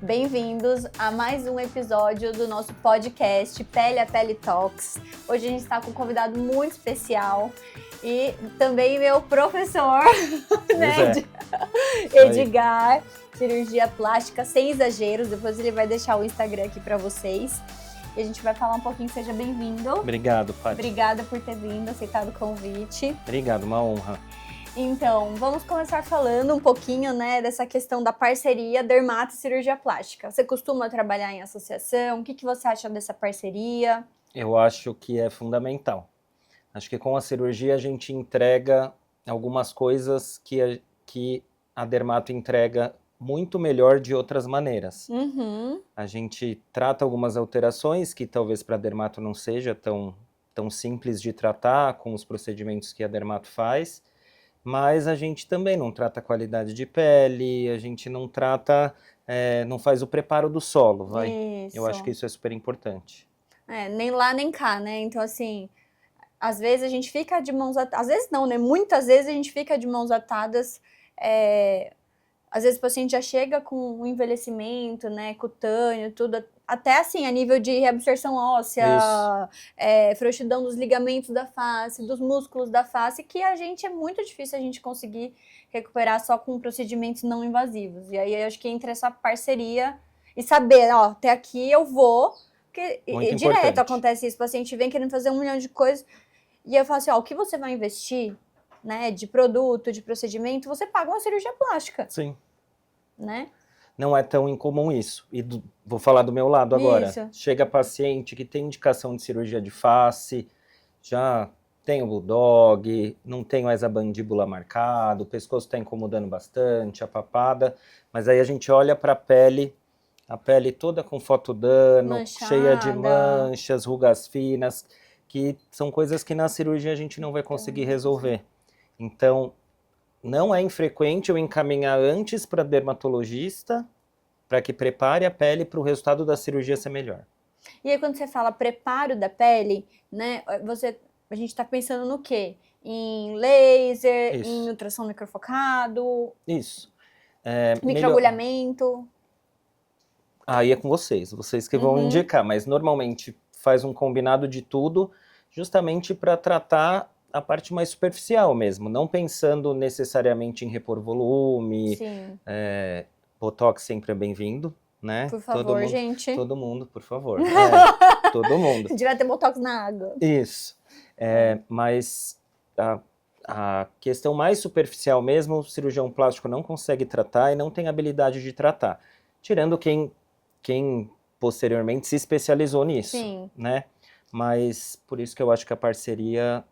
Bem-vindos a mais um episódio do nosso podcast Pele a Pele Talks. Hoje a gente está com um convidado muito especial e também meu professor, né, Edgar, cirurgia plástica sem exageros. Depois ele vai deixar o Instagram aqui para vocês. E a gente vai falar um pouquinho. Seja bem-vindo. Obrigado, Paty. Obrigada por ter vindo, aceitado o convite. Obrigado, uma honra. Então, vamos começar falando um pouquinho, né, dessa questão da parceria dermato e cirurgia plástica. Você costuma trabalhar em associação? O que você acha dessa parceria? Eu acho que é fundamental. Acho que com a cirurgia a gente entrega algumas coisas que a dermato entrega muito melhor de outras maneiras. Uhum. A gente trata algumas alterações que talvez para a dermato não seja tão simples de tratar com os procedimentos que a dermato faz, mas a gente também não trata a qualidade de pele, a gente não trata, não faz o preparo do solo, vai? Isso. Eu acho que isso é super importante. Nem lá nem cá, né? Então, assim, às vezes a gente fica de mãos atadas, às vezes não, né? Muitas vezes a gente fica de mãos atadas, às vezes o paciente já chega com um envelhecimento, né, cutâneo, tudo, até assim, a nível de reabsorção óssea, frouxidão dos ligamentos da face, dos músculos da face, que a gente é muito difícil a gente conseguir recuperar só com procedimentos não invasivos. E aí eu acho que entre essa parceria e saber, ó, até aqui eu vou, porque direto acontece isso, o paciente vem querendo fazer 1 milhão de coisas, e eu falo assim, ó, o que você vai investir, né, de produto, de procedimento, você paga uma cirurgia plástica. Sim. Né? Não é tão incomum isso. E vou falar do meu lado agora. Isso. Chega paciente que tem indicação de cirurgia de face, já tem o bulldog, não tem mais a mandíbula marcada, o pescoço está incomodando bastante, a papada, mas aí a gente olha para a pele toda com fotodano, Manchada, cheia de manchas, rugas finas, que são coisas que na cirurgia a gente não vai conseguir resolver. Então, não é infrequente eu encaminhar antes para dermatologista para que prepare a pele para o resultado da cirurgia ser melhor. E aí quando você fala preparo da pele, né, a gente está pensando no quê? Em laser, Isso. em ultrassom microfocado, isso. Microagulhamento. Aí é com vocês que vão indicar, mas normalmente faz um combinado de tudo justamente para tratar a parte mais superficial mesmo, não pensando necessariamente em repor volume. Sim. Botox sempre é bem-vindo, né? Por favor, gente. Todo mundo, por favor. Todo mundo. A gente vai ter Botox na água. Isso. Mas a questão mais superficial mesmo, o cirurgião plástico não consegue tratar e não tem habilidade de tratar. Tirando quem posteriormente se especializou nisso. Sim. Né? Mas por isso que eu acho que a parceria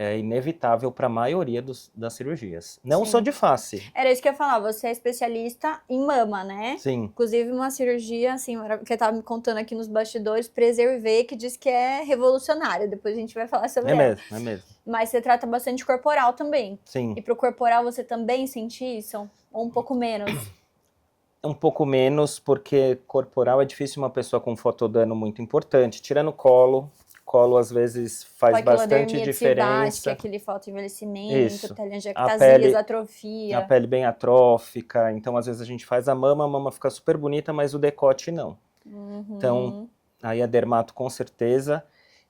é inevitável para a maioria das cirurgias. Não Sim. só de face. Era isso que eu ia falar, você é especialista em mama, né? Sim. Inclusive uma cirurgia, assim, que eu tava me contando aqui nos bastidores, Preservé, que diz que é revolucionária. Depois a gente vai falar sobre ela. É mesmo. Mas você trata bastante corporal também. Sim. E pro corporal você também sente isso? Ou um pouco menos? Um pouco menos, porque corporal é difícil uma pessoa com fotodano muito importante. Tirando colo às vezes faz bastante diferença. Aquele fotoenvelhecimento, telangiectasias, atrofia. A pele bem atrófica, então às vezes a gente faz a mama fica super bonita, mas o decote não. Então, aí a dermato com certeza.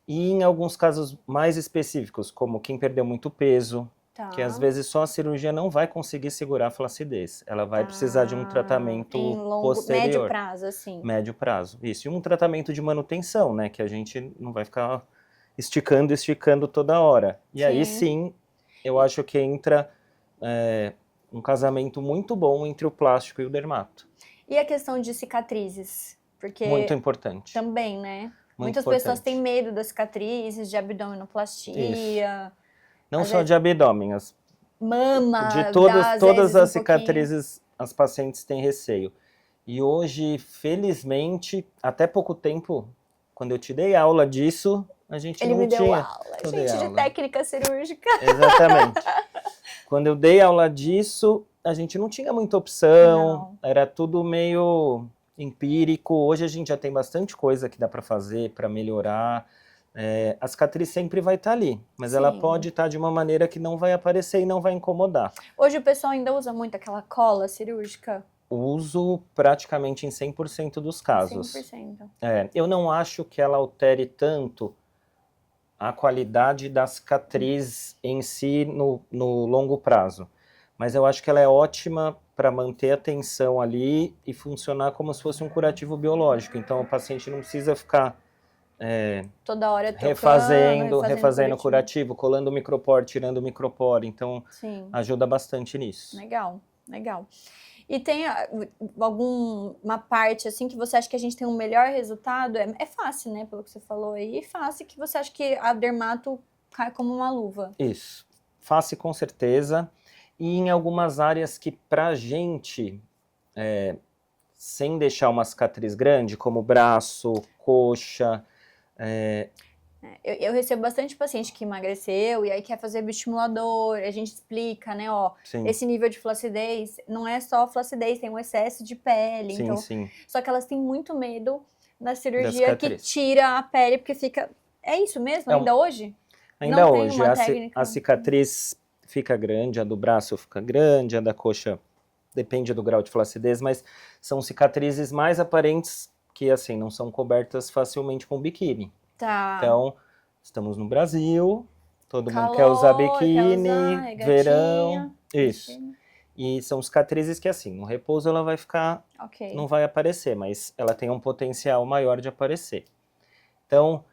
E em alguns casos mais específicos, como quem perdeu muito peso, que às vezes só a cirurgia não vai conseguir segurar a flacidez. Ela vai precisar de um tratamento posterior. Médio prazo, assim. Médio prazo, isso. E um tratamento de manutenção, né? Que a gente não vai ficar esticando toda hora. E aí sim, eu acho que entra um casamento muito bom entre o plástico e o dermato. E a questão de cicatrizes? Porque muito importante. Também, né? Muitas importante. Pessoas têm medo das cicatrizes, de abdominoplastia. Isso. Não só de abdômen, mama, de todas as cicatrizes, as pacientes têm receio. E hoje, felizmente, até pouco tempo, quando eu te dei aula disso, a gente não tinha. Ele me deu aula, gente, de técnica cirúrgica. Exatamente. Quando eu dei aula disso, a gente não tinha muita opção, era tudo meio empírico. Hoje a gente já tem bastante coisa que dá para fazer, para melhorar. A cicatriz sempre vai estar ali, mas ela pode estar de uma maneira que não vai aparecer e não vai incomodar. Hoje o pessoal ainda usa muito aquela cola cirúrgica? Uso praticamente em 100% dos casos. 100%. Eu não acho que ela altere tanto a qualidade da cicatriz em si no longo prazo. Mas eu acho que ela é ótima para manter a tensão ali e funcionar como se fosse um curativo biológico. Então o paciente não precisa ficar Toda hora refazendo o curativo, colando o micropore, tirando o micropore. Então Sim. ajuda bastante nisso. Legal, legal. E tem alguma parte, assim, que você acha que a gente tem um melhor resultado? É fácil, né, pelo que você falou aí. É fácil que você acha que a dermato cai como uma luva. Isso. Face com certeza. E em algumas áreas que pra gente, sem deixar uma cicatriz grande, como braço, coxa... Eu recebo bastante paciente que emagreceu e aí quer fazer bioestimulador, a gente explica, né, ó, Sim. esse nível de flacidez não é só flacidez, tem um excesso de pele, Sim, então, sim. só que elas têm muito medo da cirurgia que tira a pele, porque fica, é isso mesmo, ainda hoje? Ainda não hoje, tem uma técnica. A cicatriz fica grande, a do braço fica grande, a da coxa depende do grau de flacidez, mas são cicatrizes mais aparentes que, assim, não são cobertas facilmente com biquíni. Tá. Então, estamos no Brasil, todo Calor, mundo quer usar biquíni, regatinha, verão, isso. Biquíni. E são cicatrizes que, assim, no repouso ela vai ficar, não vai aparecer, mas ela tem um potencial maior de aparecer. Então,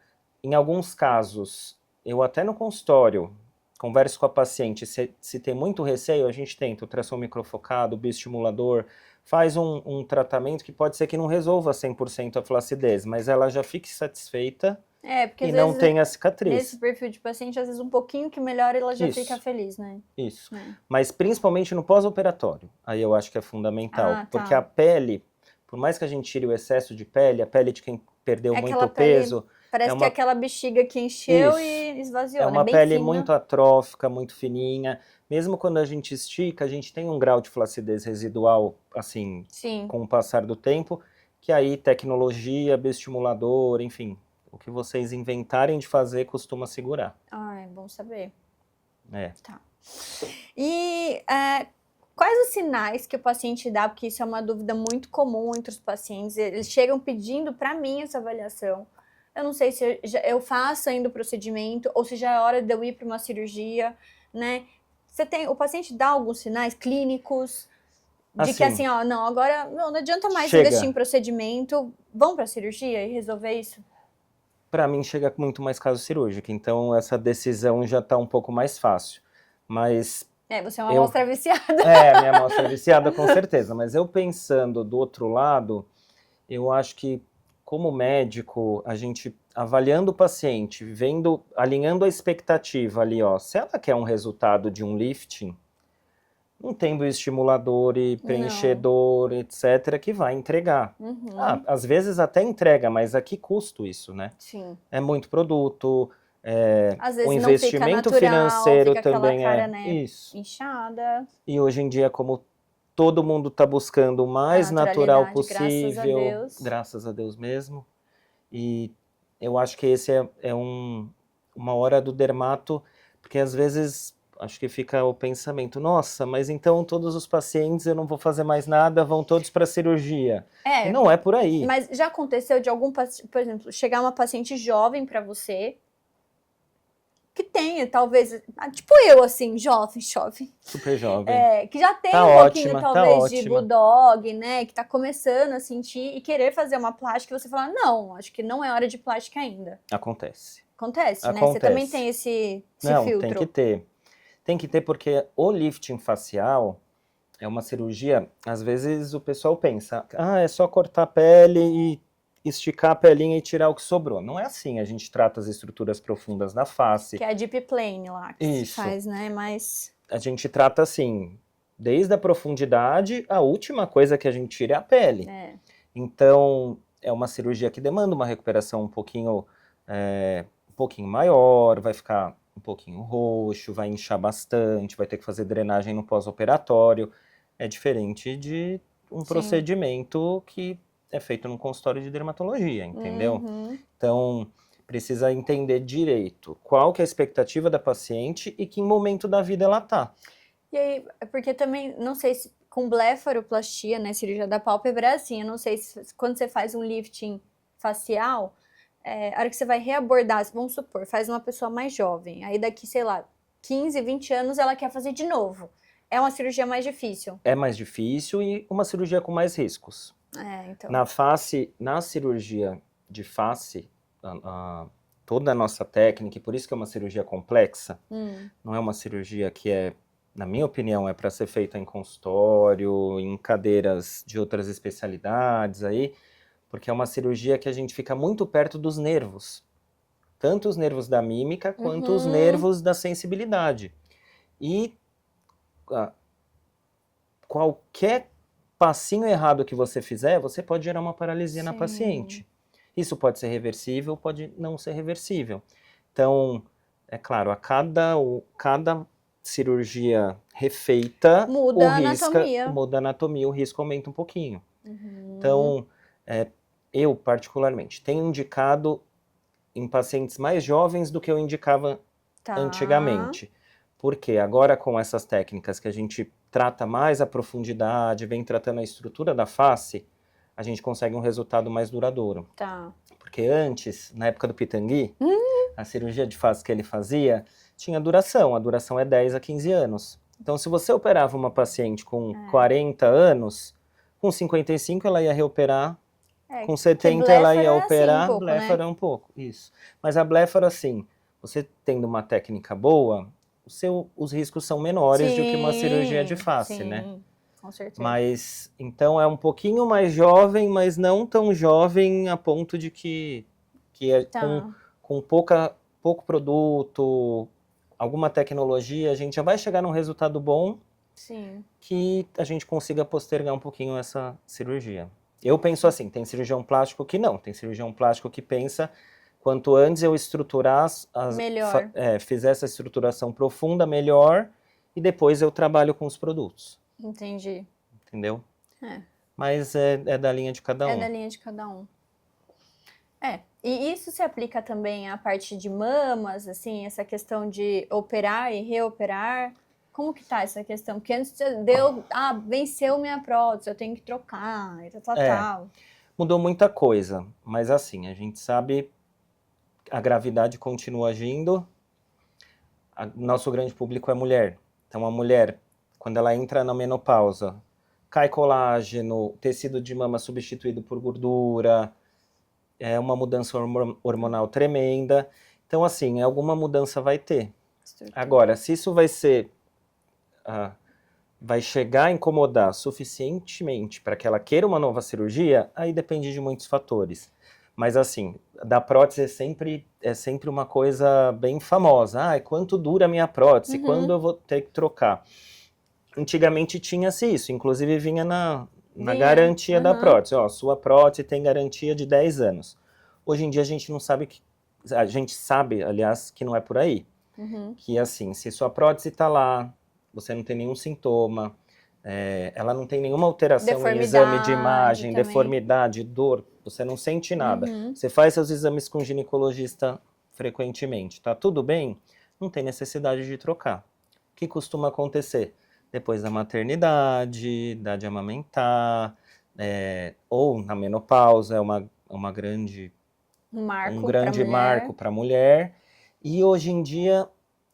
em alguns casos, eu até no consultório converso com a paciente, se tem muito receio, a gente tenta ultrassom microfocado, bioestimulador, faz um tratamento que pode ser que não resolva 100% a flacidez, mas ela já fique satisfeita porque e não tem a cicatriz. Nesse perfil de paciente, às vezes um pouquinho que melhora, ela já fica feliz, né? Isso. Mas principalmente no pós-operatório, aí eu acho que é fundamental, porque a pele, por mais que a gente tire o excesso de pele, a pele de quem perdeu muito peso... Parece que é aquela bexiga que encheu e esvaziou, é uma bem pele fina. muito atrófica, muito fininha. Mesmo quando a gente estica, a gente tem um grau de flacidez residual, assim, com o passar do tempo, que aí tecnologia, bioestimulador, enfim, o que vocês inventarem de fazer costuma segurar. É bom saber. Tá. E quais os sinais que o paciente dá, porque isso é uma dúvida muito comum entre os pacientes, eles chegam pedindo para mim essa avaliação. Eu não sei se eu faço ainda o procedimento ou se já é hora de eu ir para uma cirurgia, né? O paciente dá alguns sinais clínicos de que assim, ó, não, agora não adianta mais investir em procedimento, vamos para a cirurgia e resolver isso? Para mim chega com muito mais caso cirúrgico, então essa decisão já está um pouco mais fácil, mas... você é uma amostra viciada. Minha amostra é viciada com certeza, mas eu pensando do outro lado, eu acho que como médico, a gente avaliando o paciente, alinhando a expectativa ali, ó, se ela quer um resultado de um lifting, não tem bioestimulador e preenchedor, etc., que vai entregar. Às vezes até entrega, mas a que custo isso, né? Sim. É muito produto, às vezes o investimento não fica natural, financeiro fica também cara, né, inchada. E hoje em dia, como todo mundo está buscando o mais natural possível, graças a Deus mesmo, e eu acho que esse é uma hora do dermato, porque às vezes acho que fica o pensamento, nossa, mas então todos os pacientes eu não vou fazer mais nada, vão todos para a cirurgia. E não é por aí. Mas já aconteceu de algum paciente, por exemplo, chegar uma paciente jovem para você, que tenha, talvez, tipo eu, assim, jovem. Super jovem. Que já tem um pouquinho, talvez, de bulldog, né? Que tá começando a sentir e querer fazer uma plástica e você fala, não, acho que não é hora de plástica ainda. Acontece, né? Você também tem esse filtro. Tem que ter. Tem que ter porque o lifting facial é uma cirurgia, às vezes o pessoal pensa, é só cortar a pele e esticar a pelinha e tirar o que sobrou. Não é assim, a gente trata as estruturas profundas da face. Que é a deep plane lá que se faz, né? Mas... a gente trata assim, desde a profundidade, a última coisa que a gente tira é a pele. Então, é uma cirurgia que demanda uma recuperação um pouquinho maior, vai ficar um pouquinho roxo, vai inchar bastante, vai ter que fazer drenagem no pós-operatório. É diferente de um procedimento que é feito num consultório de dermatologia, entendeu? Então, precisa entender direito qual que é a expectativa da paciente e que momento da vida ela tá. E aí, porque também, não sei com blefaroplastia, né, cirurgia da pálpebra, é assim, eu não sei se quando você faz um lifting facial, a hora que você vai reabordar, vamos supor, faz uma pessoa mais jovem, aí daqui, sei lá, 15, 20 anos ela quer fazer de novo. É uma cirurgia mais difícil. É mais difícil e uma cirurgia com mais riscos. Então. Na cirurgia de face, toda a nossa técnica, e por isso que é uma cirurgia complexa, não é uma cirurgia que na minha opinião, é para ser feita em consultório, em cadeiras de outras especialidades aí, porque é uma cirurgia que a gente fica muito perto dos nervos. Tanto os nervos da mímica, quanto os nervos da sensibilidade. E qualquer passinho errado que você fizer, você pode gerar uma paralisia na paciente. Isso pode ser reversível, pode não ser reversível. Então, é claro, a cada cirurgia refeita, muda a anatomia, o risco aumenta um pouquinho. Então, eu particularmente tenho indicado em pacientes mais jovens do que eu indicava antigamente. Porque agora com essas técnicas que a gente trata mais a profundidade, vem tratando a estrutura da face, a gente consegue um resultado mais duradouro. Porque antes, na época do Pitangui, a cirurgia de face que ele fazia tinha duração. A duração é 10 a 15 anos. Então, se você operava uma paciente com 40 anos, com 55 ela ia reoperar, com 70 ela ia operar, assim, blefaro um pouco, isso. Mas a blefaro, assim, você tendo uma técnica boa, os riscos são menores do que uma cirurgia de face, né? Com certeza. Mas, então, é um pouquinho mais jovem, mas não tão jovem a ponto de que com pouco produto, alguma tecnologia, a gente já vai chegar num resultado bom que a gente consiga postergar um pouquinho essa cirurgia. Eu penso assim, tem cirurgião plástico que não, tem cirurgião plástico que pensa quanto antes eu estruturar, fizer essa estruturação profunda, melhor, e depois eu trabalho com os produtos. Entendi. Entendeu? Mas é da linha de cada um. É da linha de cada um. E isso se aplica também à parte de mamas, assim, essa questão de operar e reoperar? Como que tá essa questão? Porque antes venceu minha prótese, eu tenho que trocar, e tal. Mudou muita coisa, mas assim, a gente sabe, a gravidade continua agindo, nosso grande público é mulher. Então a mulher, quando ela entra na menopausa, cai colágeno, tecido de mama substituído por gordura, é uma mudança hormonal tremenda. Então, assim, alguma mudança vai ter. Agora, se isso vai chegar a incomodar suficientemente para que ela queira uma nova cirurgia, aí depende de muitos fatores. Mas, assim, da prótese é sempre uma coisa bem famosa. Quanto dura a minha prótese? Quando eu vou ter que trocar? Antigamente tinha-se isso, inclusive vinha na garantia da prótese. Sua prótese tem garantia de 10 anos. Hoje em dia a gente não sabe a gente sabe, aliás, que não é por aí. Que assim, se sua prótese está lá, você não tem nenhum sintoma, ela não tem nenhuma alteração em exame de imagem, deformidade, dor, você não sente nada. Você faz seus exames com ginecologista frequentemente, tá tudo bem? Não tem necessidade de trocar. O que costuma acontecer? Depois da maternidade, da de amamentar, ou na menopausa, é um grande marco para a mulher. E hoje em dia,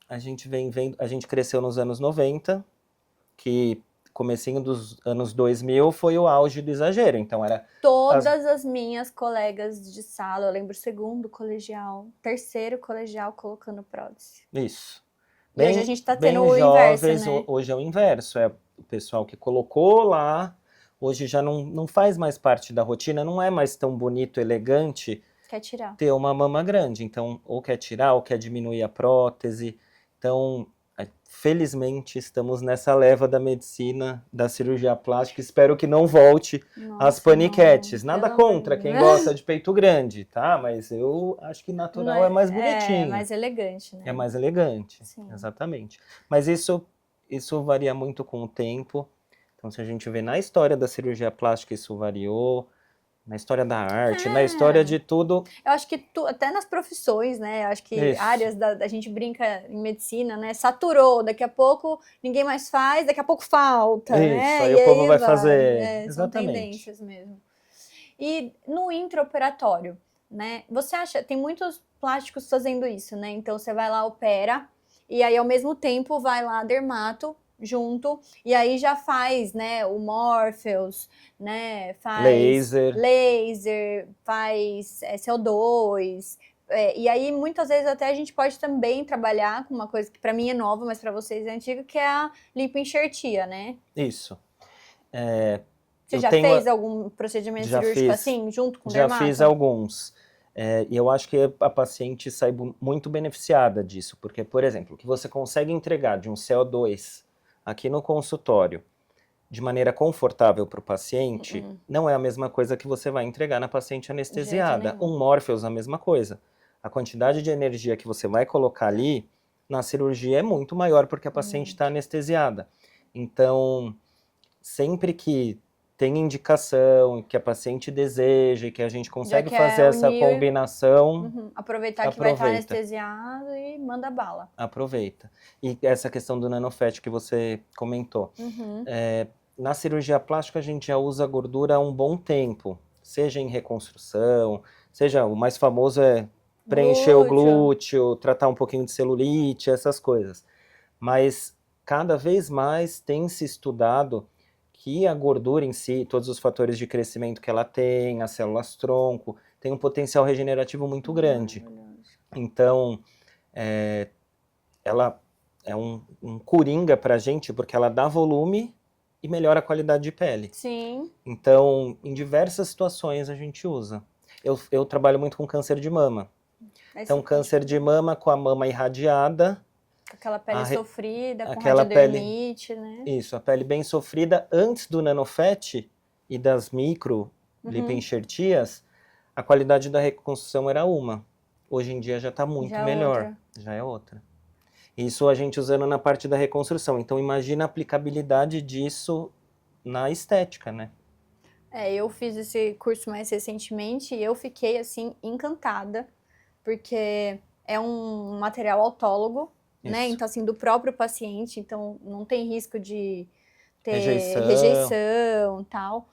a gente cresceu nos anos 90, que comecinho dos anos 2000 foi o auge do exagero. Então era todas as minhas colegas de sala, eu lembro segundo colegial, terceiro colegial colocando prótese. Isso. E hoje a gente está tendo o inverso, né? Hoje é o inverso, é o pessoal que colocou lá, hoje já não faz mais parte da rotina, não é mais tão bonito, elegante quer tirar. Ter uma mama grande. Então, ou quer tirar, ou quer diminuir a prótese. Então, felizmente, estamos nessa leva da medicina, da cirurgia plástica. Espero que não volte as paniquetes. Nada contra quem gosta de peito grande, tá? Mas eu acho que natural é mais bonitinho. É mais elegante, né? É mais elegante, Sim. Exatamente. Mas isso varia muito com o tempo. Então, se a gente vê na história da cirurgia plástica, isso variou. na história da arte, na história de tudo. Eu acho que até nas profissões, né? Eu acho que Isso. áreas a gente brinca em medicina, né? Saturou, daqui a pouco ninguém mais faz, daqui a pouco falta, Isso, né? aí E o povo vai fazer. São Exatamente. tendências mesmo. E no intraoperatório, né? Você acha, tem muitos plásticos fazendo isso, né? Então você vai lá, opera, e aí ao mesmo tempo vai lá dermato junto, e aí já faz, né, o Morpheus, né, faz laser, faz CO2, e aí muitas vezes até a gente pode também trabalhar com uma coisa que para mim é nova, mas para vocês é antiga, que é a lipoenxertia, né? Isso. Você já fez algum procedimento cirúrgico assim, junto com o dermato? Já fiz alguns. E eu acho que a paciente sai muito beneficiada disso, porque, por exemplo, o que você consegue entregar de um CO2 aqui no consultório de maneira confortável para o paciente, não é a mesma coisa que você vai entregar na paciente anestesiada. Um Morpheus, a mesma coisa. A quantidade de energia que você vai colocar ali na cirurgia é muito maior porque a paciente está anestesiada. Então, sempre que tem indicação, que a paciente deseja e que a gente consegue fazer essa combinação... Aproveitar que vai estar anestesiado e manda bala. Aproveita. E essa questão do nanofat que você comentou. Na cirurgia plástica a gente já usa gordura há um bom tempo, seja em reconstrução, seja o mais famoso é preencher o glúteo, tratar um pouquinho de celulite, essas coisas. Mas cada vez mais tem se estudado que a gordura em si, todos os fatores de crescimento que ela tem, as células tronco, tem um potencial regenerativo muito grande. Então, ela é um coringa pra gente, porque ela dá volume e melhora a qualidade de pele. Sim. Então, em diversas situações a gente usa. Eu trabalho muito com câncer de mama. Então, câncer de mama com a mama irradiada. Aquela pele sofrida, com radiodermite, né? Isso, a pele bem sofrida antes do nanofat e das micro lipoenxertias, a qualidade da reconstrução era uma. Hoje em dia já está muito melhor. Já é outra. Isso a gente usando na parte da reconstrução. Então, imagina a aplicabilidade disso na estética, né? Eu fiz esse curso mais recentemente e eu fiquei, assim, encantada, porque é um material autólogo, né? Então, assim, do próprio paciente, então não tem risco de ter rejeição e tal.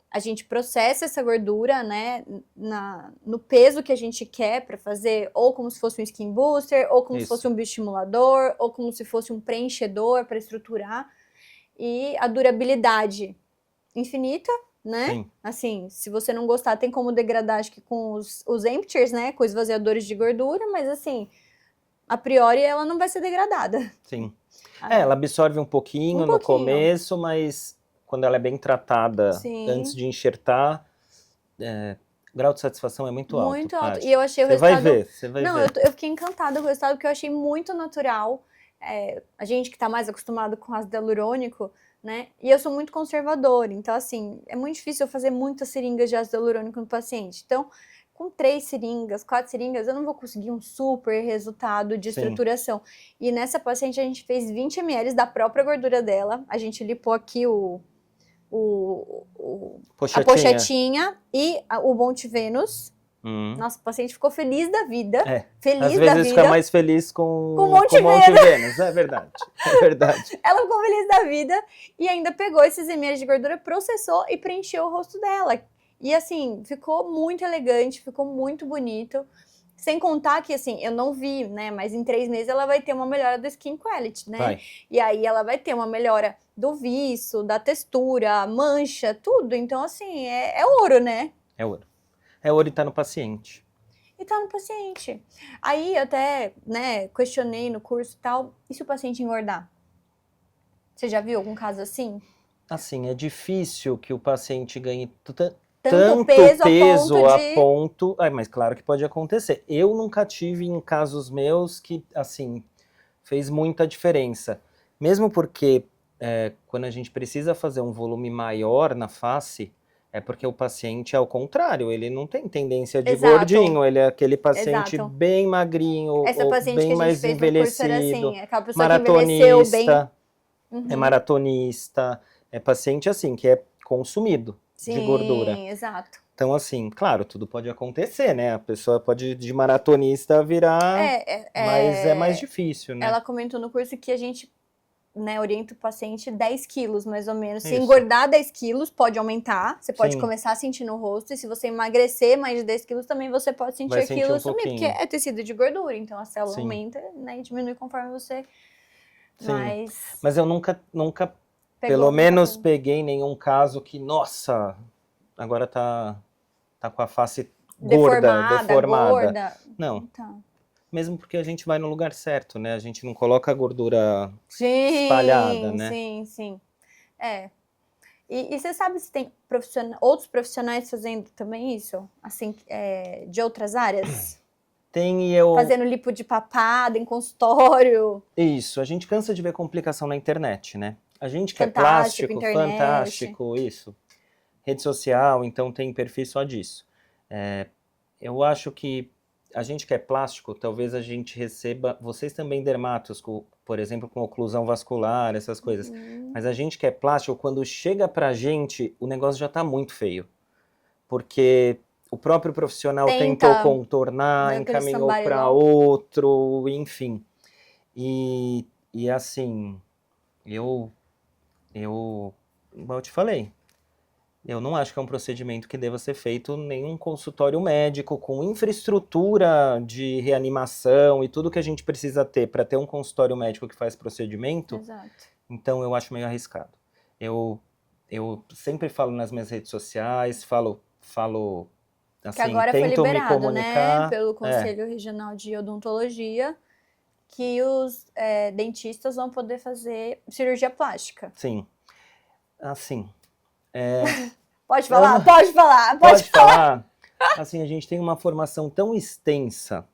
A gente processa essa gordura, né, no peso que a gente quer para fazer, ou como se fosse um skin booster, ou como se fosse um bioestimulador, ou como se fosse um preenchedor para estruturar. E a durabilidade infinita, né? Sim. Assim, se você não gostar, tem como degradar, acho que com os emptiers, né, com esvaziadores de gordura, mas assim, a priori ela não vai ser degradada. Sim. Ela absorve um pouquinho no começo, mas quando ela é bem tratada antes de enxertar, o grau de satisfação é muito alto. Muito alto. E eu achei o resultado... Você vai ver. Não, eu fiquei encantada com o resultado, porque eu achei muito natural. A gente que tá mais acostumado com ácido hialurônico, né? E eu sou muito conservadora, então assim, é muito difícil eu fazer muitas seringas de ácido hialurônico no paciente. Então, com 3 seringas, 4 seringas, eu não vou conseguir um super resultado de estruturação. E nessa paciente a gente fez 20 ml da própria gordura dela, a gente lipou aqui a pochetinha e o Monte Vênus. Nossa, o paciente ficou feliz da vida. Às vezes fica mais feliz com o Monte Vênus. É verdade. É verdade. Ela ficou feliz da vida e ainda pegou esses ml de gordura, processou e preencheu o rosto dela. E assim, ficou muito elegante, ficou muito bonito. Sem contar que, assim, eu não vi, né? Mas em 3 meses ela vai ter uma melhora do skin quality, né? E aí ela vai ter uma melhora do viço, da textura, mancha, tudo. Então, assim, é ouro, né? É ouro. É ouro e tá no paciente. E tá no paciente. Aí eu até, né, questionei no curso e tal, e se o paciente engordar? Você já viu algum caso assim? Assim, é difícil que o paciente ganhe tanto peso a ponto... mas claro que pode acontecer. Eu nunca tive em casos meus que, assim, fez muita diferença. Mesmo porque quando a gente precisa fazer um volume maior na face, é porque o paciente é ao contrário, ele não tem tendência de gordinho, ele é aquele paciente bem magrinho, ou bem mais envelhecido, maratonista, é maratonista, é paciente assim, que é consumido. de gordura. Sim, exato. Então, assim, claro, tudo pode acontecer, né? A pessoa pode de maratonista virar, mas é mais difícil, né? Ela comentou no curso que a gente, né, orienta o paciente 10 quilos, mais ou menos. Se Isso. engordar 10 quilos, pode aumentar. Você pode Sim. começar a sentir no rosto. E se você emagrecer mais de 10 quilos, também você pode sentir Vai sentir aquilo um sumir. Porque pouquinho. é tecido de gordura. Então, a célula Sim. aumenta, né, e diminui conforme você... Sim. Mas eu nunca Pegou, pelo menos pegou. peguei nenhum caso que, nossa, agora tá com a face deformada. Gorda. Não. Então. Mesmo porque a gente vai no lugar certo, né? A gente não coloca a gordura espalhada, né? Sim. E você sabe se tem outros profissionais fazendo também isso? Assim, de outras áreas? Tem, e eu... Fazendo lipo de papada em consultório. Isso, a gente cansa de ver complicação na internet, né? A gente que Fantástico, é plástico, internet. fantástico, isso. Rede social, então tem perfil só disso. Eu acho que a gente que é plástico, talvez a gente receba... Vocês também dermatos, por exemplo, com oclusão vascular, essas coisas. Mas a gente que é plástico, quando chega pra gente, o negócio já tá muito feio. Porque o próprio profissional tentou contornar, encaminhou para outro, enfim. E assim, igual eu te falei, eu não acho que é um procedimento que deva ser feito em nenhum consultório médico com infraestrutura de reanimação e tudo que a gente precisa ter para ter um consultório médico que faz procedimento. Exato. Então eu acho meio arriscado. Eu sempre falo nas minhas redes sociais, falo assim, que agora tento foi liberado, me comunicar, né, pelo Conselho Regional de Odontologia, que os dentistas vão poder fazer cirurgia plástica. Sim. Assim... Pode falar, pode falar. Assim, a gente tem uma formação tão extensa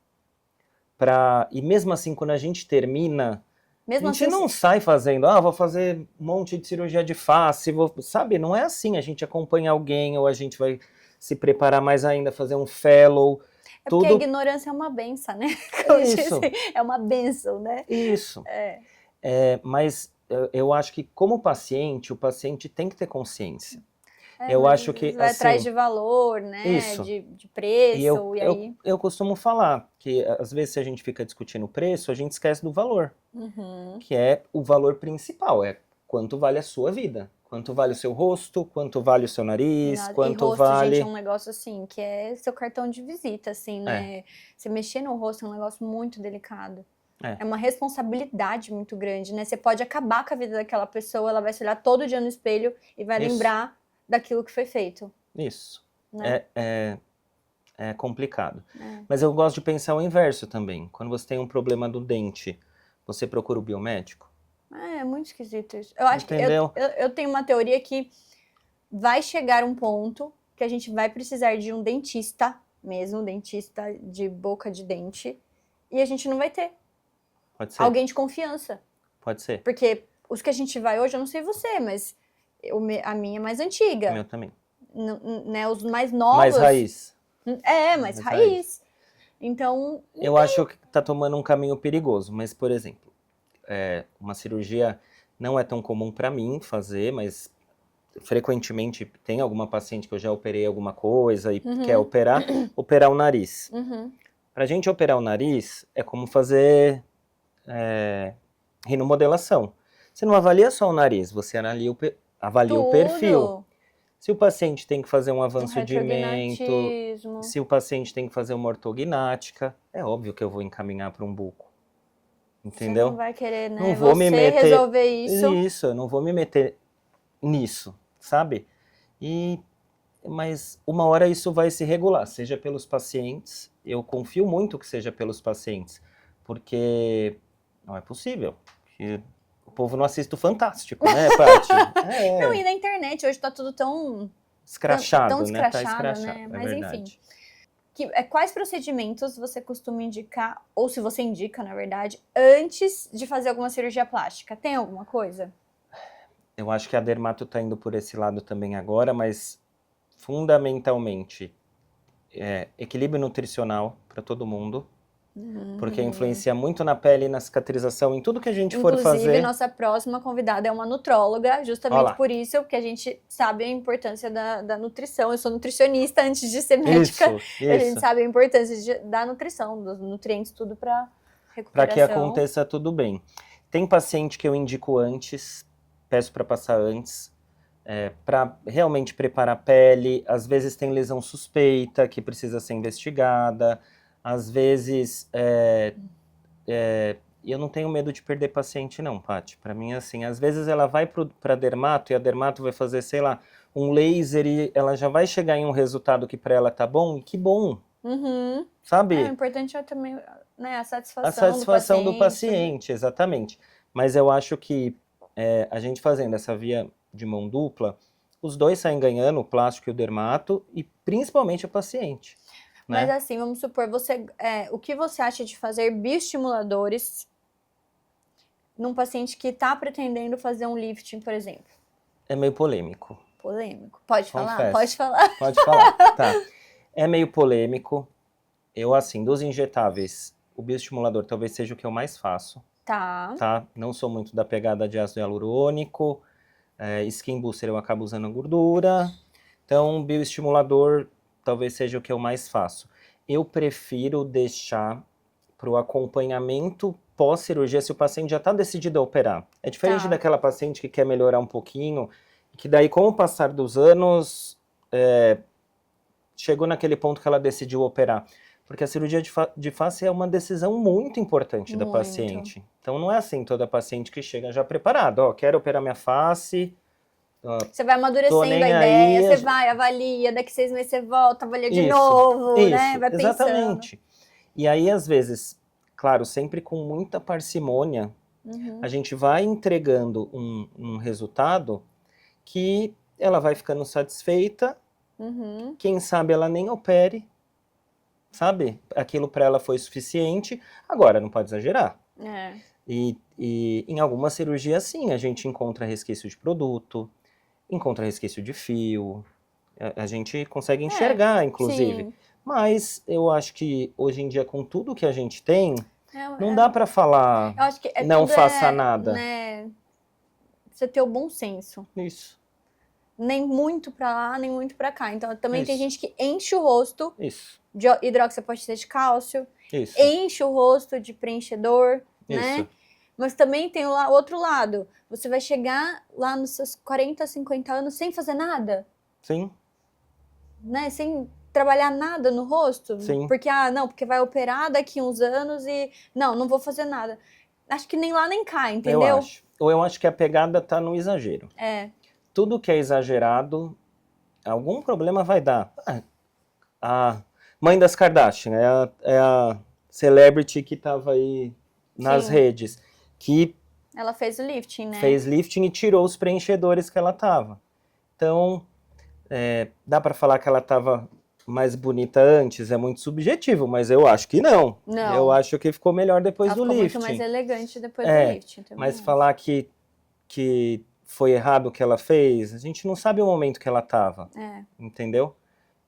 e mesmo assim, quando a gente termina, mesmo a gente assim, não sai fazendo, vou fazer um monte de cirurgia de face, sabe? Não é assim, a gente acompanha alguém ou a gente vai se preparar mais ainda, fazer um fellow. Porque a ignorância é uma benção, né? Isso. É uma benção, né? Isso. Mas eu acho que como paciente, o paciente tem que ter consciência. Eu acho que vai assim, atrás de valor, né? Isso. De preço, aí... eu costumo falar que às vezes se a gente fica discutindo o preço, a gente esquece do valor, que é o valor principal, é quanto vale a sua vida, quanto vale o seu rosto, quanto vale o seu nariz, quanto rosto, vale... gente, é um negócio assim, que é seu cartão de visita, assim, né? Você mexer no rosto é um negócio muito delicado. É uma responsabilidade muito grande, né? Você pode acabar com a vida daquela pessoa, ela vai se olhar todo dia no espelho e vai lembrar daquilo que foi feito. Isso. Né? É complicado. Mas eu gosto de pensar o inverso também. Quando você tem um problema do dente, você procura o biomédico? É muito esquisito isso. Eu acho que eu tenho uma teoria que vai chegar um ponto que a gente vai precisar de um dentista mesmo, um dentista de boca de dente, e a gente não vai ter. Pode ser. Alguém de confiança. Pode ser. Porque os que a gente vai hoje, eu não sei você, mas a minha é mais antiga. O meu também. Né, os mais novos... Mais raiz. Mais raiz. Então... Eu acho que tá tomando um caminho perigoso, mas, por exemplo, uma cirurgia não é tão comum para mim fazer, mas frequentemente tem alguma paciente que eu já operei alguma coisa e quer operar o nariz. Pra gente operar o nariz é como fazer rinomodelação. Você não avalia só o nariz, você avalia o perfil. Se o paciente tem que fazer um avanço de mento, se o paciente tem que fazer uma ortognática, é óbvio que eu vou encaminhar para um buco. Entendeu? Você não vai querer, né? Não vou me meter... resolver isso. Isso, eu não vou me meter nisso, sabe? Mas uma hora isso vai se regular, seja pelos pacientes, eu confio muito que seja pelos pacientes, porque não é possível que o povo não assiste o Fantástico, né, Paty? Não, e na internet hoje tá tudo tão... escrachado, né? Tá escrachado, né? Mas verdade. Enfim, quais procedimentos você costuma indicar, ou se você indica, na verdade, antes de fazer alguma cirurgia plástica? Tem alguma coisa? Eu acho que a dermato tá indo por esse lado também agora, mas fundamentalmente equilíbrio nutricional para todo mundo, Porque influencia muito na pele, na cicatrização, em tudo que a gente for Inclusive, fazer. nossa próxima convidada é uma nutróloga, justamente por isso, porque a gente sabe a importância da nutrição. Eu sou nutricionista antes de ser médica. A gente sabe a importância da nutrição, dos nutrientes, tudo para recuperação. Para que aconteça tudo bem. Tem paciente que eu indico antes, peço para passar antes, para realmente preparar a pele. Às vezes tem lesão suspeita que precisa ser investigada. Às vezes, eu não tenho medo de perder paciente não, Paty. Para mim, assim, às vezes ela vai para dermato e a dermato vai fazer, sei lá, um laser e ela já vai chegar em um resultado que para ela tá bom, e que bom, sabe? O importante é também, né, a satisfação do paciente, exatamente. Mas eu acho que a gente fazendo essa via de mão dupla, os dois saem ganhando, o plástico e o dermato, e principalmente o paciente. Mas assim, vamos supor, o que você acha de fazer bioestimuladores num paciente que está pretendendo fazer um lifting, por exemplo? É meio polêmico. Polêmico. Pode falar? Confesso. Pode falar. Pode falar, tá. É meio polêmico. Eu, assim, dos injetáveis, o bioestimulador talvez seja o que eu mais faço. Tá? Não sou muito da pegada de ácido hialurônico. Skin booster eu acabo usando a gordura. Então, bioestimulador talvez seja o que eu mais faço. Eu prefiro deixar para o acompanhamento pós-cirurgia, se o paciente já está decidido a operar. É diferente daquela paciente que quer melhorar um pouquinho, que daí, com o passar dos anos, chegou naquele ponto que ela decidiu operar. Porque a cirurgia de face é uma decisão muito importante da paciente. Então, não é assim toda paciente que chega já preparada. Ó, quero operar minha face... Você vai amadurecendo a ideia, você vai, avalia, daqui 6 meses você volta, avalia de novo, né? Vai pensando. Exatamente. E aí, às vezes, claro, sempre com muita parcimônia, a gente vai entregando um resultado que ela vai ficando satisfeita, quem sabe ela nem opere, sabe? Aquilo para ela foi suficiente, agora não pode exagerar. E em alguma cirurgia, sim, a gente encontra resquício de produto, encontra resquício de fio, a gente consegue enxergar, inclusive. Sim. Mas eu acho que hoje em dia, com tudo que a gente tem, não dá para falar, eu acho que não faça nada. Né, você ter o bom senso. Isso. Nem muito para lá, nem muito para cá. Então, também tem gente que enche o rosto de hidroxiapatita de cálcio, enche o rosto de preenchedor, né? Mas também tem o outro lado. Você vai chegar lá nos seus 40, 50 anos sem fazer nada? Sim. Né? Sem trabalhar nada no rosto? Sim. Porque, porque vai operar daqui uns anos e... Não vou fazer nada. Acho que nem lá nem cá, entendeu? Eu acho. Ou eu acho que a pegada tá no exagero. Tudo que é exagerado, algum problema vai dar. A mãe das Kardashian é a celebrity que tava aí nas redes. Que ela fez o lifting, né? Fez lifting e tirou os preenchedores que ela tava. Então, dá para falar que ela tava mais bonita antes? É muito subjetivo, mas eu acho que não. Eu acho que ficou melhor depois do lifting. Ela ficou muito mais elegante depois do lifting. Mas falar que foi errado o que ela fez, a gente não sabe o momento que ela tava. Entendeu?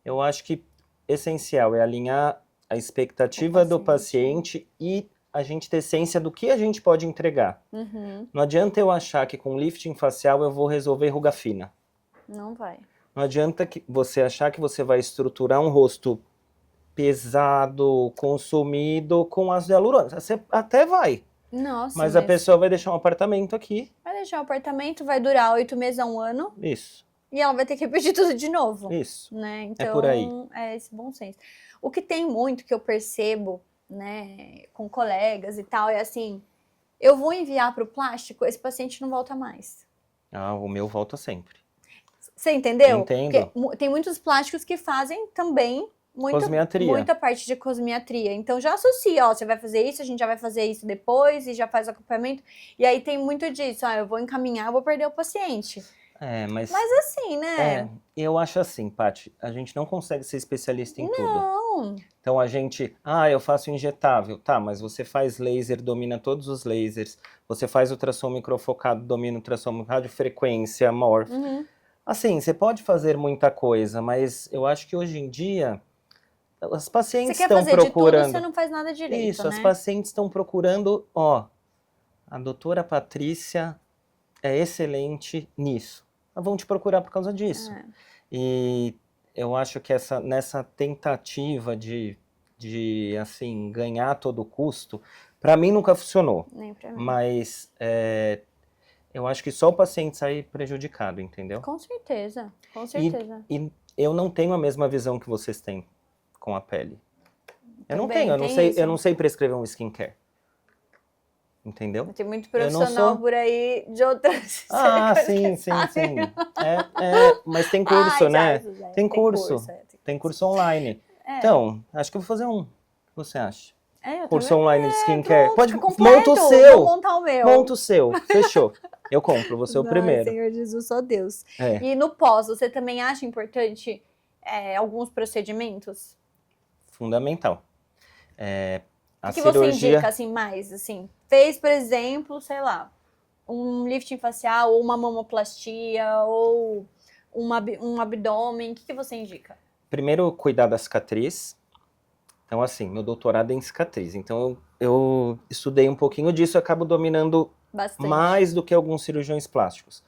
Eu acho que essencial é alinhar a expectativa do paciente e a gente ter ciência do que a gente pode entregar. Não adianta eu achar que com lifting facial eu vou resolver ruga fina. Não vai. Não adianta você achar que você vai estruturar um rosto pesado, consumido com ácido hialurônico. Você até vai. Nossa, mas a pessoa vai deixar um apartamento aqui. Vai deixar um apartamento, vai durar 8 meses a 1 ano. Isso. E ela vai ter que repetir tudo de novo. Isso. Né? Então, por aí. É esse bom senso. O que tem muito que eu percebo, né, com colegas e tal, é assim, eu vou enviar para o plástico, esse paciente não volta mais. O meu volta sempre. Você entendeu? Entendo. Porque tem muitos plásticos que fazem também muita parte de cosmiatria. Então já associa, você vai fazer isso, a gente já vai fazer isso depois e já faz o acompanhamento. E aí tem muito disso, eu vou encaminhar, eu vou perder o paciente. Mas assim, né? Eu acho assim, Paty, a gente não consegue ser especialista em tudo. Não. Então a gente, eu faço injetável. Tá, mas você faz laser, domina todos os lasers. Você faz ultrassom microfocado, domina ultrassom radiofrequência, morph. Assim, você pode fazer muita coisa, mas eu acho que hoje em dia as pacientes Você quer estão fazer de tudo, procurando. você não faz nada direito, Isso, né? as pacientes estão procurando, ó, a doutora Patrícia é excelente nisso. Elas vão te procurar por causa disso. É, E eu acho que nessa tentativa de assim, ganhar a todo custo, para mim nunca funcionou. nem pra mim. Mas eu acho que só o paciente sai prejudicado, entendeu? Com certeza, com E, certeza. e eu não tenho a mesma visão que vocês têm com a pele. Eu não Também tenho, tem isso. eu não sei prescrever um skincare. Entendeu? Tem muito Eu não profissional sou- por aí de outras Ah, coisas sim, que sim, sabem. sim. Mas tem curso, Ai, né? Jesus, é, Tem curso. tem Tem curso online. É. Então, acho que eu vou fazer um. O que você acha? Eu Curso também. online de skincare. Pronto, Pode, fica completo. monta o seu. Vou montar o meu. Monta o seu. Fechou. Eu compro, vou ser o Ai, primeiro. Senhor Jesus, só Deus. É. E no pós, você também acha importante alguns procedimentos? Fundamental. A O que você cirurgia. indica, assim, mais, assim? Fez, por exemplo, sei lá, um lifting facial, ou uma mamoplastia, ou um abdômen. O que você indica? Primeiro, cuidar da cicatriz. Então, assim, meu doutorado é em cicatriz. Então, eu estudei um pouquinho disso e acabo dominando Bastante. mais do que alguns cirurgiões plásticos.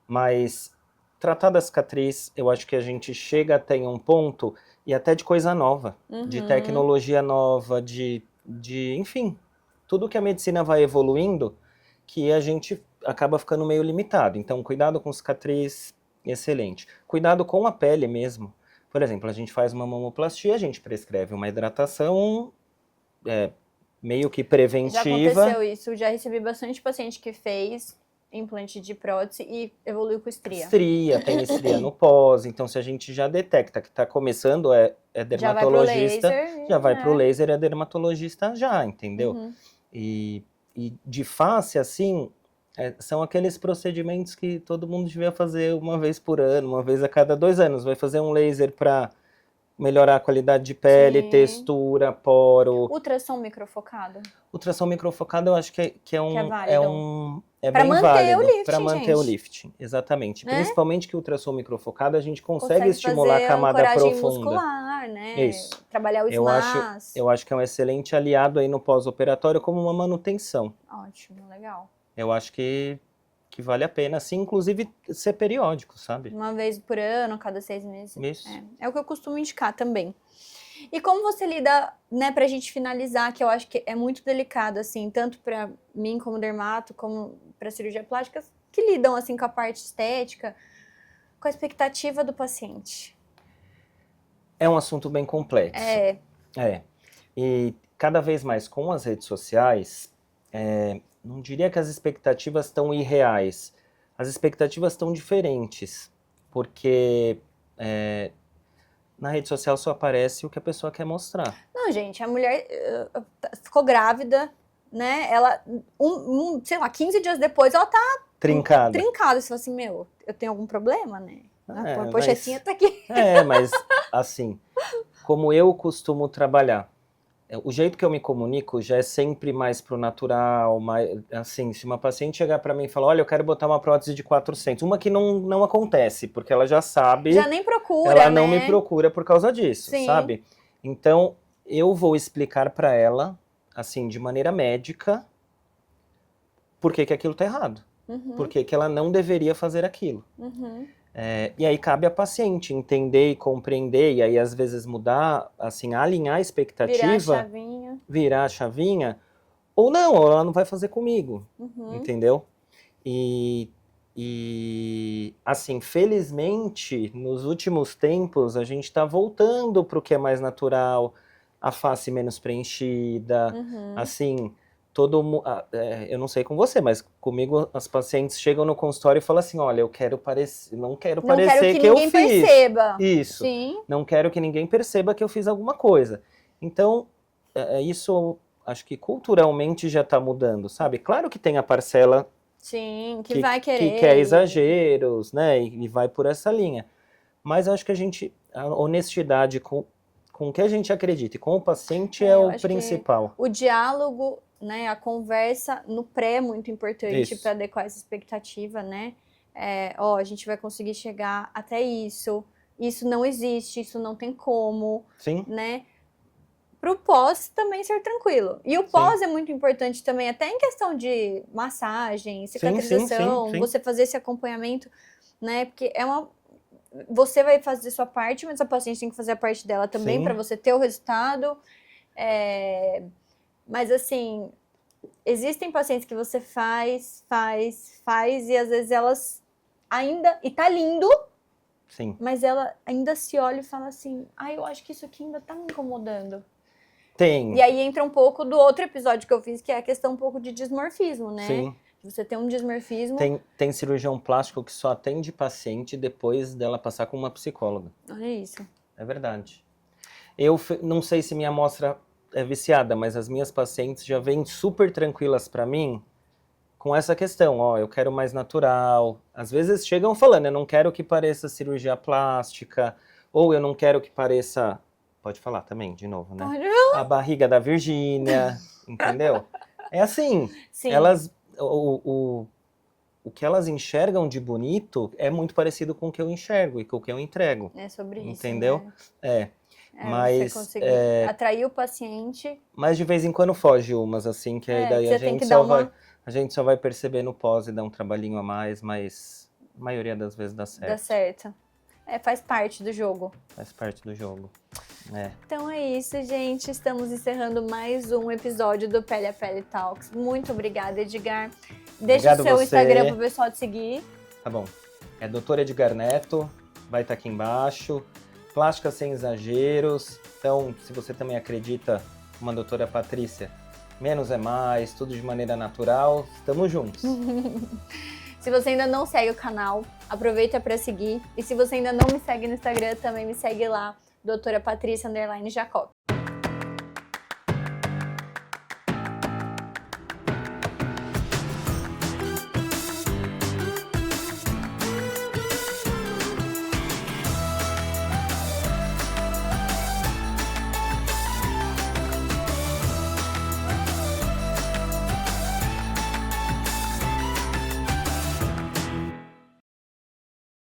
Mas tratar da cicatriz, eu acho que a gente chega até em um ponto, e até de coisa nova, de tecnologia nova, enfim, tudo que a medicina vai evoluindo, que a gente acaba ficando meio limitado. Então, cuidado com cicatriz, excelente. Cuidado com a pele mesmo. Por exemplo, a gente faz uma mamoplastia, a gente prescreve uma hidratação meio que Já preventiva. aconteceu isso, já recebi bastante paciente que fez implante de prótese e evoluiu com estria. Tem estria no pós, então se a gente já detecta que está começando, dermatologista, Já vai pro laser, é dermatologista já, entendeu? E de face, assim, são aqueles procedimentos que todo mundo devia fazer uma vez por ano, uma vez a cada 2 anos. Vai fazer um laser para melhorar a qualidade de pele, Sim. textura, poro. Ultrassom microfocado. Ultrassom microfocado eu acho que é válido. é Pra bem manter válido. o lifting, Para manter o gente. lifting, exatamente. Né? Principalmente que o ultrassom microfocado a gente consegue estimular fazer a camada ancoragem profunda. muscular, né? Isso. Trabalhar o Eu acho que é um excelente aliado aí no pós-operatório como uma manutenção. Ótimo, legal. Eu acho que vale a pena, sim, inclusive ser periódico, sabe? Uma vez por ano, cada 6 meses. Isso. É o que eu costumo indicar também. E como você lida, né, pra gente finalizar, que eu acho que é muito delicado, assim, tanto pra mim como dermato, como pra cirurgia plástica, que lidam, assim, com a parte estética, com a expectativa do paciente. É um assunto bem complexo. E cada vez mais com as redes sociais, não diria que as expectativas estão irreais. As expectativas estão diferentes, porque na rede social só aparece o que a pessoa quer mostrar. Não, gente, a mulher ficou grávida, né? Ela, sei lá, 15 dias depois, ela tá Trincada. Você fala assim, meu, eu tenho algum problema, né? A Mas- pochetinha tá aqui. Mas assim, como eu costumo trabalhar, o jeito que eu me comunico já é sempre mais pro natural, assim, se uma paciente chegar para mim e falar, olha, eu quero botar uma prótese de 400, uma que não acontece, porque ela já sabe, Já nem procura, ela não né? me procura por causa disso, Sim. sabe? Então, eu vou explicar para ela, assim, de maneira médica, por que aquilo tá errado, por que ela não deveria fazer aquilo. E aí cabe a paciente entender e compreender, e aí às vezes mudar, assim, alinhar a expectativa, virar a chavinha, ou não, ou ela não vai fazer comigo, entendeu? E assim, felizmente, nos últimos tempos, a gente tá voltando pro que é mais natural, a face menos preenchida, assim, eu não sei com você, mas comigo as pacientes chegam no consultório e falam assim, olha, eu quero parecer, não quero parecer que eu fiz. Perceba. Isso. Sim. Não quero que ninguém perceba que eu fiz alguma coisa. Então, isso acho que culturalmente já está mudando, sabe? Claro que tem a parcela que vai querer. Que quer exageros, né? E vai por essa linha. Mas acho que a honestidade com o que a gente acredita e com o paciente é o principal. O diálogo, né, a conversa no pré é muito importante para adequar essa expectativa, né? A gente vai conseguir chegar até isso não existe, isso não tem como, Sim. né? pro pós também ser tranquilo. E o pós é muito importante também, até em questão de massagem, cicatrização, sim. você fazer esse acompanhamento, né? Porque você vai fazer sua parte, mas a paciente tem que fazer a parte dela também para você ter o resultado. Mas assim, existem pacientes que você faz, e às vezes elas ainda, e tá lindo, Sim. mas ela ainda se olha e fala assim, eu acho que isso aqui ainda tá me incomodando. Tem. E aí entra um pouco do outro episódio que eu fiz, que é a questão um pouco de dismorfismo, né? Sim. Você tem um dismorfismo. Tem cirurgião plástico que só atende paciente depois dela passar com uma psicóloga. Olha isso. É verdade. Eu não sei se minha amostra é viciada, mas as minhas pacientes já vêm super tranquilas para mim com essa questão, eu quero mais natural. Às vezes chegam falando, eu não quero que pareça cirurgia plástica, ou eu não quero que pareça... Pode falar também, de novo, né? Pode falar. A barriga da Virgínia, entendeu? É assim, Sim. elas... O que elas enxergam de bonito é muito parecido com o que eu enxergo e com o que eu entrego. É sobre isso, entendeu? Né? Mas... Você conseguir atrair o paciente. Mas de vez em quando foge umas, assim, que aí daí a gente só vai perceber no pós e dar um trabalhinho a mais, mas a maioria das vezes dá certo. Dá certo. Faz parte do jogo. Faz parte do jogo. Então é isso, gente. Estamos encerrando mais um episódio do Pele a Pele Talks. Muito obrigada, Edgar. Deixa o seu Instagram pro pessoal te seguir. Tá bom. É Dr. Edgar Neto, vai estar aqui embaixo. Plástica sem exageros. Então, se você também acredita, como a doutora Patrícia, menos é mais, tudo de maneira natural, estamos juntos. Se você ainda não segue o canal, aproveita para seguir. E se você ainda não me segue no Instagram, também me segue lá, doutora Patrícia _Jacob.